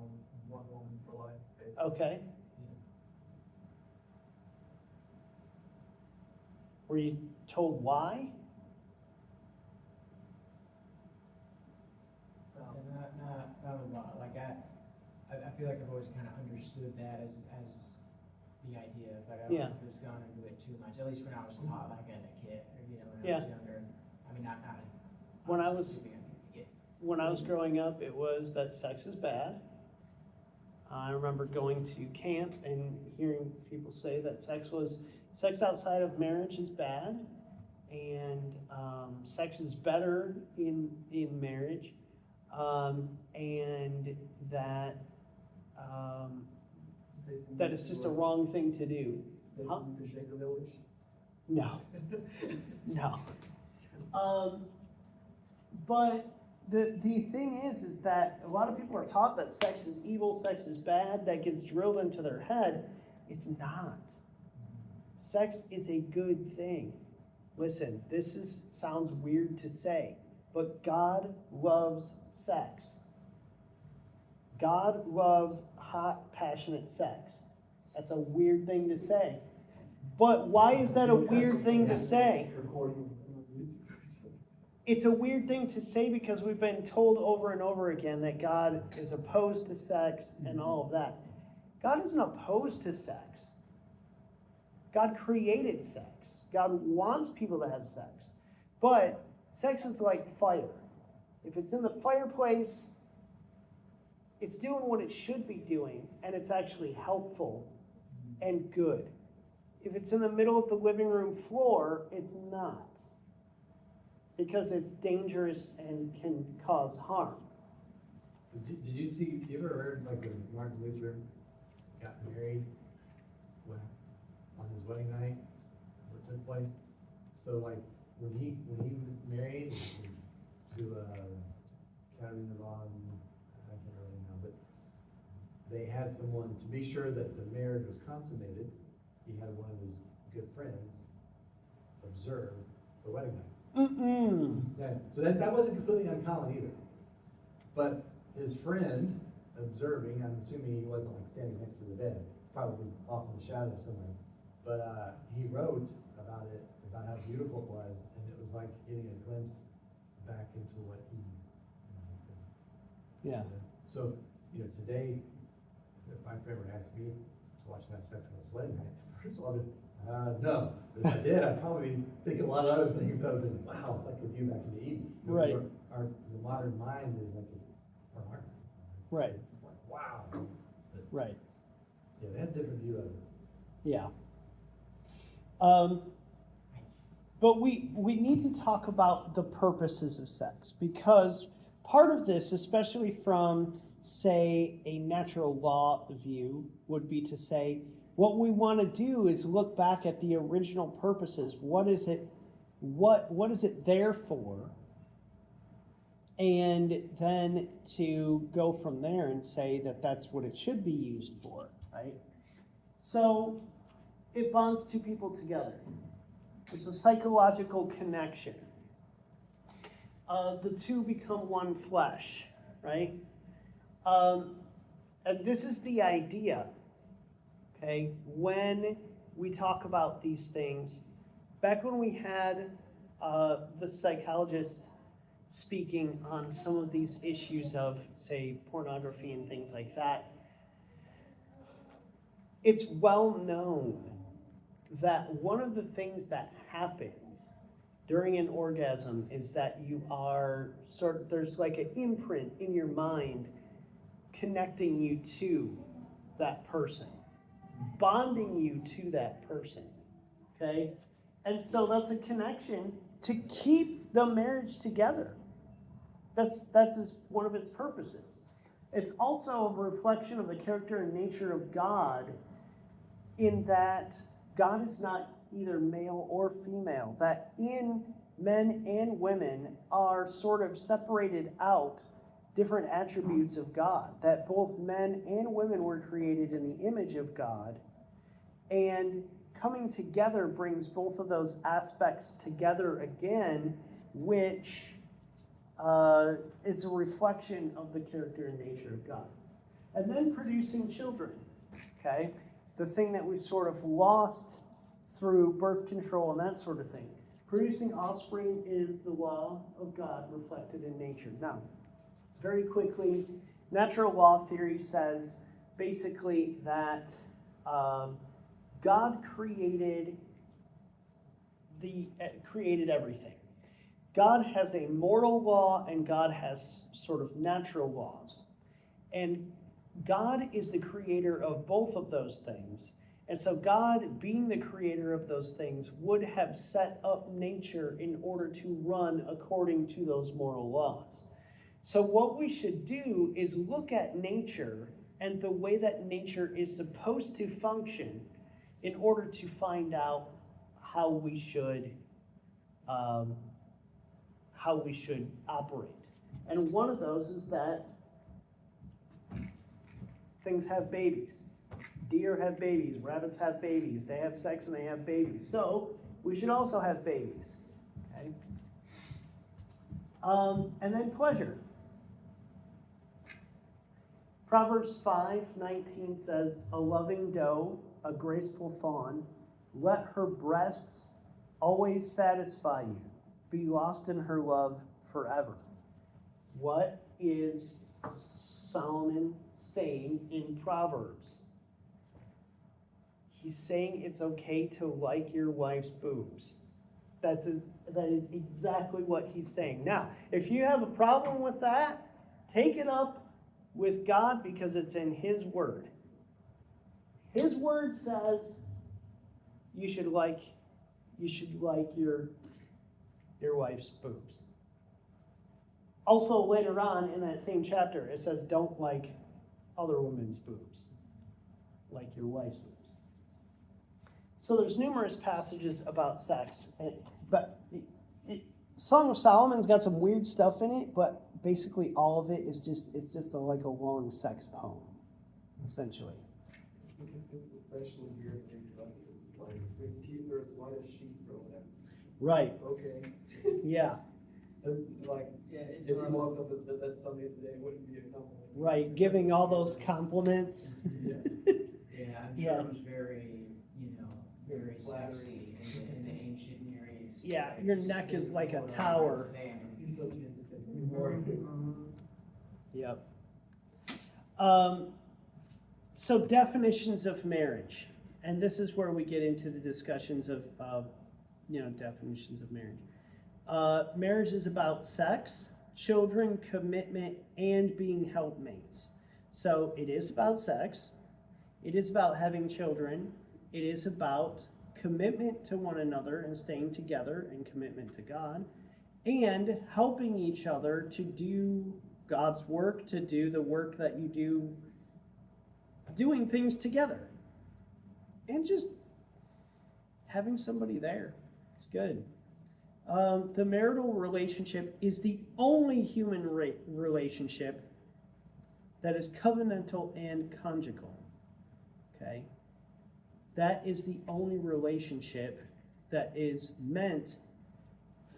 woman for life, basically.
Okay. Were you told why?
Not a lot. Like I feel like I've always kind of understood that as the idea, but I don't
Yeah.
know if it's gone into it too much. At least when I was taught, like as a kid, or when
Yeah.
I was younger. I mean, not
When I was-
too young to get.
When I was growing up, it was that sex is bad. I remember going to camp and hearing people say that sex outside of marriage is bad, and sex is better in marriage, and that that it's just a wrong thing to do. Huh?
The Shaker Village.
No, no. But the thing is that a lot of people are taught that sex is evil, sex is bad, that gets drilled into their head. It's not. Sex is a good thing. Listen, sounds weird to say, but God loves sex. God loves hot, passionate sex. That's a weird thing to say. But why is that a weird thing to say? It's a weird thing to say because we've been told over and over again that God is opposed to sex and all of that. God isn't opposed to sex. God created sex. God wants people to have sex. But sex is like fire. If it's in the fireplace, it's doing what it should be doing, and it's actually helpful and good. If it's in the middle of the living room floor, it's not. Because it's dangerous and can cause harm.
Did you ever heard like when Martin Luther got married on his wedding night, what took place? So like when he was married to Catherine Yvonne, I can't remember now, but they had someone to be sure that the marriage was consummated. He had one of his good friends observe the wedding night. Yeah, so that wasn't completely uncommon either. But his friend observing, I'm assuming he wasn't like standing next to the bed, probably off in the shadow somewhere. But he wrote about it, about how beautiful it was, and it was like getting a glimpse back into what he.
Yeah.
So today, if my friend would ask me to watch him have sex on his wedding night, first of all, no. But if I did, I'd probably think a lot of other things other than, wow, it's like a view back into Eden.
Right.
The modern mind is like it's pornography.
Right.
It's like, wow. But,
Right.
yeah, they had a different view of it.
Yeah. But we need to talk about the purposes of sex, because part of this, especially from, say, a natural law view, would be to say, what we want to do is look back at the original purposes. What is it there for? And then to go from there and say that that's what it should be used for, right? So it bonds two people together. It's a psychological connection. The two become one flesh, right? And this is the idea, okay? When we talk about these things, back when we had the psychologist speaking on some of these issues of, say, pornography and things like that, it's well known that one of the things that happens during an orgasm is that you are there's like an imprint in your mind connecting you to that person, bonding you to that person, okay? And so that's a connection to keep the marriage together. That's one of its purposes. It's also a reflection of the character and nature of God, in that God is not either male or female, that in men and women are sort of separated out different attributes of God, that both men and women were created in the image of God, and coming together brings both of those aspects together again, which is a reflection of the character and nature of God. And then producing children, okay? The thing that we've sort of lost through birth control and that sort of thing. Producing offspring is the law of God reflected in nature. Now, very quickly, natural law theory says basically that God created everything. God has a moral law and God has sort of natural laws. And God is the creator of both of those things. And so God, being the creator of those things, would have set up nature in order to run according to those moral laws. So what we should do is look at nature and the way that nature is supposed to function in order to find out how we should operate. And one of those is that things have babies. Deer have babies, rabbits have babies, they have sex and they have babies. So we should also have babies, okay? And then pleasure. Proverbs 5:19 says, "A loving doe, a graceful fawn, let her breasts always satisfy you. Be lost in her love forever." What is Solomon saying in Proverbs? He's saying it's okay to like your wife's boobs. That is exactly what he's saying. Now, if you have a problem with that, take it up with God, because it's in his word. His word says you should like your wife's boobs. Also, later on in that same chapter, it says don't like other women's boobs, like your wife's boobs. So there's numerous passages about sex, but Song of Solomon's got some weird stuff in it, but basically all of it is just like a long sex poem, essentially.
It's especially weird because it's like your teeth are as white as sheep or whatever.
Right.
Okay.
Yeah.
That's like,
Yeah, it's
if you walked up and said that to somebody today, it wouldn't be a compliment.
Right. Giving all those compliments.
Yeah.
Yeah, I'm
Yeah.
sure it was very, very
Flattering.
sexy in the ancient Near East.
Yeah,
Like,
your
just
neck is like a
what I
tower.
was saying.
You still can't say anymore.
Yep. So definitions of marriage, and this is where we get into the discussions of definitions of marriage. Marriage is about sex, children, commitment, and being helpmates. So it is about sex. It is about having children. It is about commitment to one another and staying together and commitment to God and helping each other to do God's work, to do the work that you do, doing things together. And just having somebody there. It's good. The marital relationship is the only human relationship that is covenantal and conjugal. Okay? That is the only relationship that is meant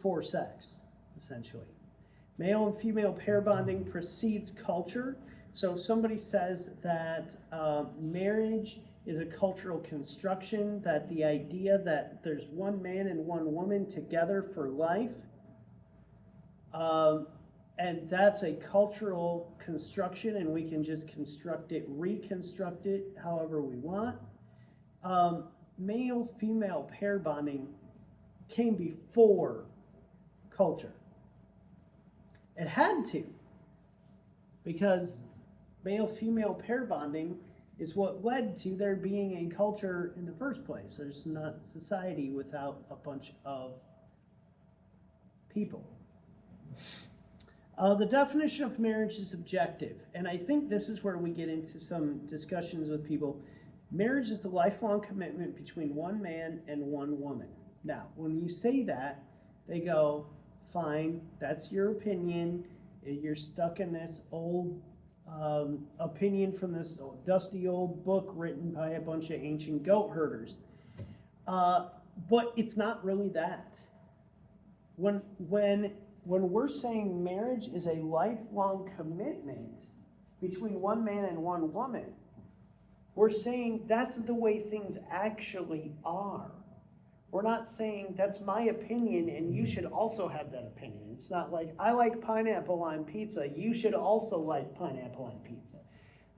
for sex, essentially. Male and female pair bonding precedes culture. So if somebody says that marriage is a cultural construction, that the idea that there's one man and one woman together for life, and that's a cultural construction and we can just construct it, reconstruct it however we want. Male-female pair bonding came before culture. It had to, because male-female pair bonding is what led to there being a culture in the first place. There's not society without a bunch of people. The definition of marriage is objective, and I think this is where we get into some discussions with people. Marriage is the lifelong commitment between one man and one woman. Now, when you say that, they go, fine, that's your opinion. You're stuck in this old opinion from this dusty old book written by a bunch of ancient goat herders. But it's not really that. When we're saying marriage is a lifelong commitment between one man and one woman, we're saying that's the way things actually are. We're not saying that's my opinion and you should also have that opinion. It's not like, I like pineapple on pizza, you should also like pineapple on pizza.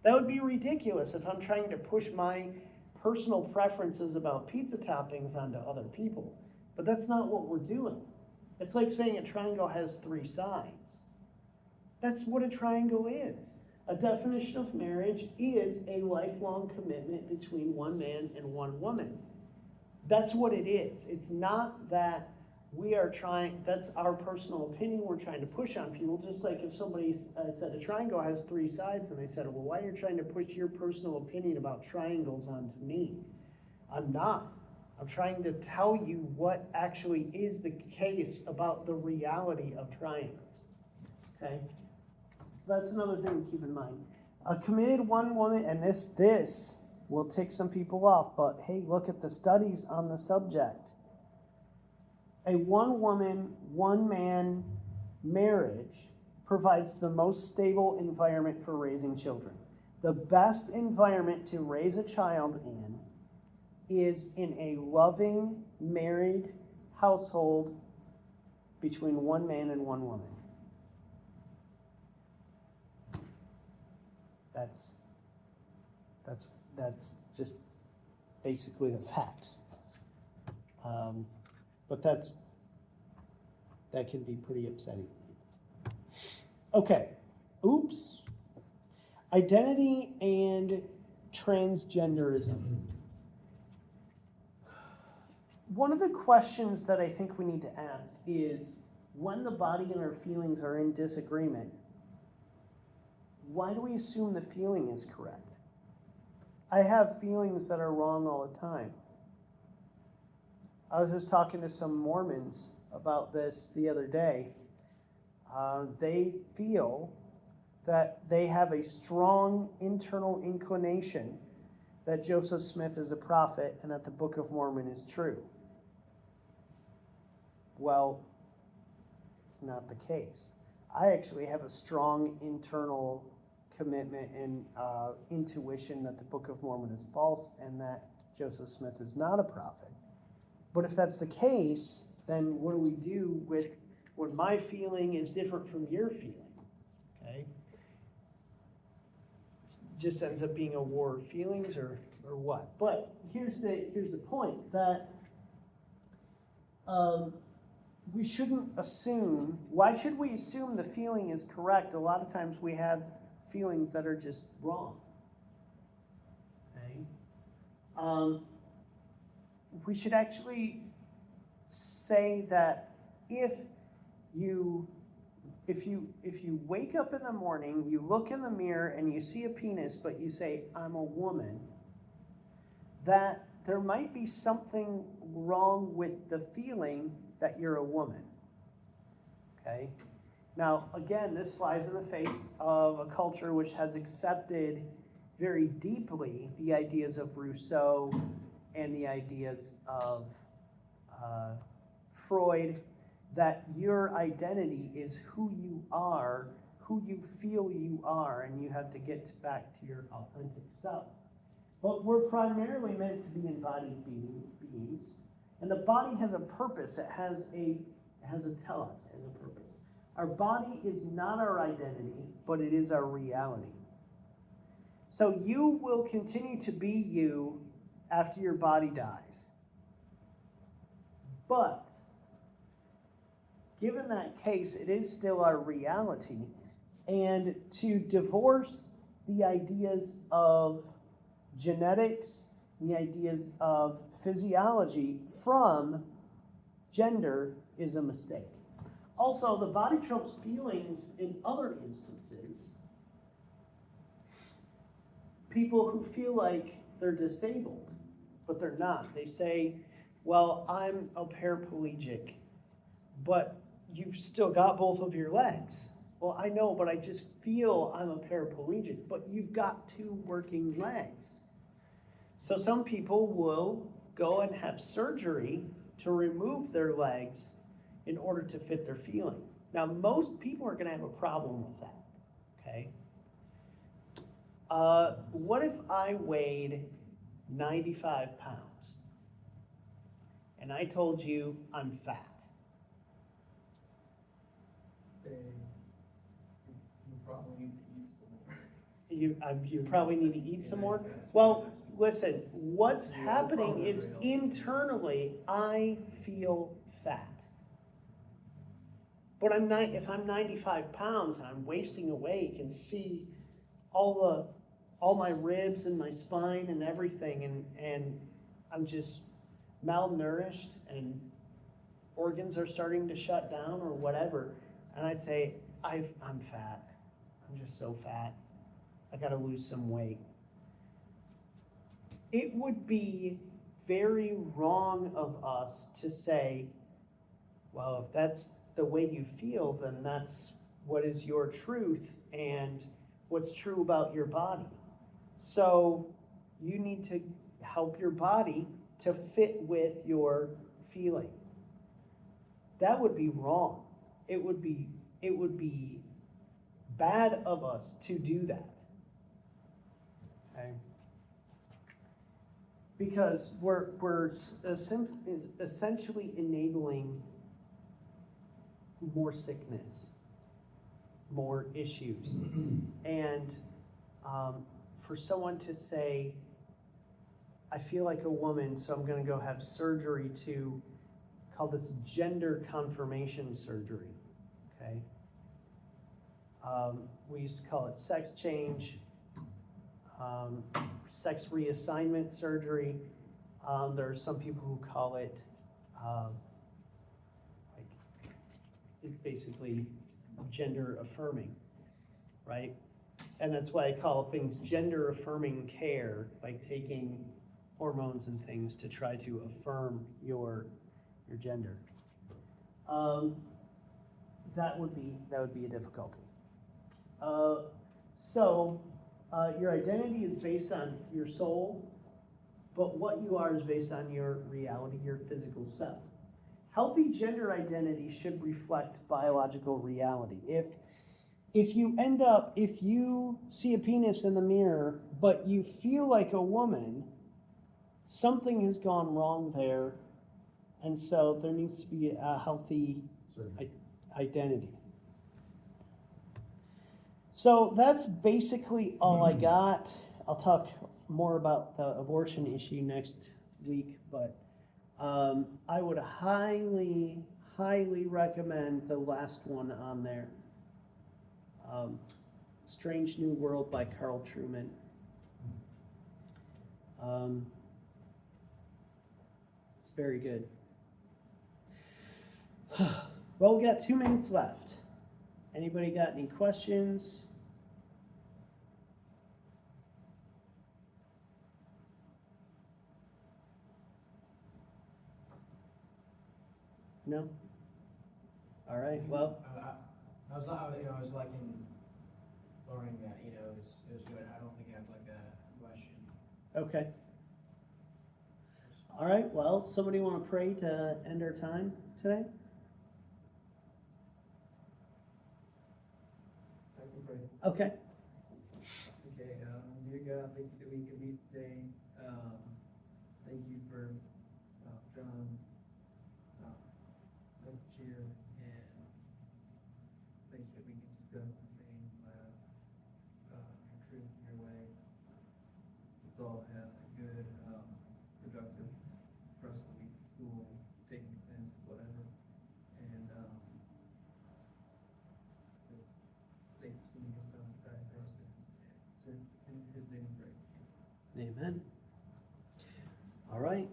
That would be ridiculous if I'm trying to push my personal preferences about pizza toppings onto other people. But that's not what we're doing. It's like saying a triangle has three sides. That's what a triangle is. A definition of marriage is a lifelong commitment between one man and one woman. That's what it is. It's not that we are trying, that's our personal opinion we're trying to push on people, just like if somebody said a triangle has three sides and they said, well, why are you trying to push your personal opinion about triangles onto me? I'm not. I'm trying to tell you what actually is the case about the reality of triangles. Okay? So that's another thing to keep in mind. A committed one woman, and this will tick some people off, but hey, look at the studies on the subject. A one woman, one man marriage provides the most stable environment for raising children. The best environment to raise a child in is in a loving, married household between one man and one woman. That's just basically the facts. But that can be pretty upsetting. Okay, oops. Identity and transgenderism. One of the questions that I think we need to ask is, when the body and our feelings are in disagreement, why do we assume the feeling is correct? I have feelings that are wrong all the time. I was just talking to some Mormons about this the other day. They feel that they have a strong internal inclination that Joseph Smith is a prophet and that the Book of Mormon is true. Well, it's not the case. I actually have a strong internal commitment and intuition that the Book of Mormon is false and that Joseph Smith is not a prophet. But if that's the case, then what do we do with when my feeling is different from your feeling? Okay? It just ends up being a war of feelings or what? But here's the point, that we shouldn't assume, why should we assume the feeling is correct? A lot of times we have feelings that are just wrong. Okay? we should actually say that if you wake up in the morning, you look in the mirror and you see a penis, but you say, I'm a woman, that there might be something wrong with the feeling that you're a woman. Okay? Now, again, this flies in the face of a culture which has accepted very deeply the ideas of Rousseau and the ideas of Freud, that your identity is who you are, who you feel you are, and you have to get back to your authentic self. But we're primarily meant to be embodied beings, and the body has a purpose. It has a telos, it has a purpose. Our body is not our identity, but it is our reality. So you will continue to be you after your body dies. But given that case, it is still our reality. And to divorce the ideas of genetics, the ideas of physiology from gender is a mistake. Also, the body trumps feelings in other instances. People who feel like they're disabled, but they're not. They say, well, I'm a paraplegic, but you've still got both of your legs. Well, I know, but I just feel I'm a paraplegic, but you've got two working legs. So some people will go and have surgery to remove their legs in order to fit their feeling. Now, most people are going to have a problem with that, okay? What if I weighed 95 pounds and I told you I'm fat?
Say, you probably need to eat some more.
You probably need to eat some more? Well, listen, what's happening is internally I feel fat. But if I'm 95 pounds and I'm wasting away, you can see all my ribs and my spine and everything, and I'm just malnourished and organs are starting to shut down or whatever. And I say, I'm fat. I'm just so fat. I gotta lose some weight. It would be very wrong of us to say, well, if that's the way you feel, then that's what is your truth and what's true about your body. So you need to help your body to fit with your feeling. That would be wrong. It would be bad of us to do that. Okay? Because we're essentially enabling more sickness, more issues. And for someone to say, I feel like a woman, so I'm going to go have surgery to call this gender confirmation surgery, okay? We used to call it sex change, sex reassignment surgery. There are some people who call it it's basically gender affirming, right? And that's why I call things gender affirming care, like taking hormones and things to try to affirm your gender. That would be a difficulty. So your identity is based on your soul, but what you are is based on your reality, your physical self. Healthy gender identity should reflect biological reality. If you see a penis in the mirror, but you feel like a woman, something has gone wrong there, and so there needs to be a healthy identity. So that's basically all I got. I'll talk more about the abortion issue next week, but I would highly recommend the last one on there. Strange New World by Carl Truman. It's very good. Well, we got 2 minutes left. Anybody got any questions? No? All right, well,
I was liking learning that, it was good. I don't think I have like a question.
okay. All right, well, somebody want to pray to end our time today?
I can pray.
Okay.
Okay, dear God, thank you that we can meet today. Thank you for John's message here, and thank you that we can discuss some things and laugh your truth in your way. Let's all have a good, productive rest of the week at school, taking exams, whatever. And just thank you for sending your son to die for our sins. It's in his name we pray.
Amen. All right.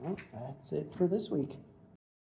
Well, that's it for this week.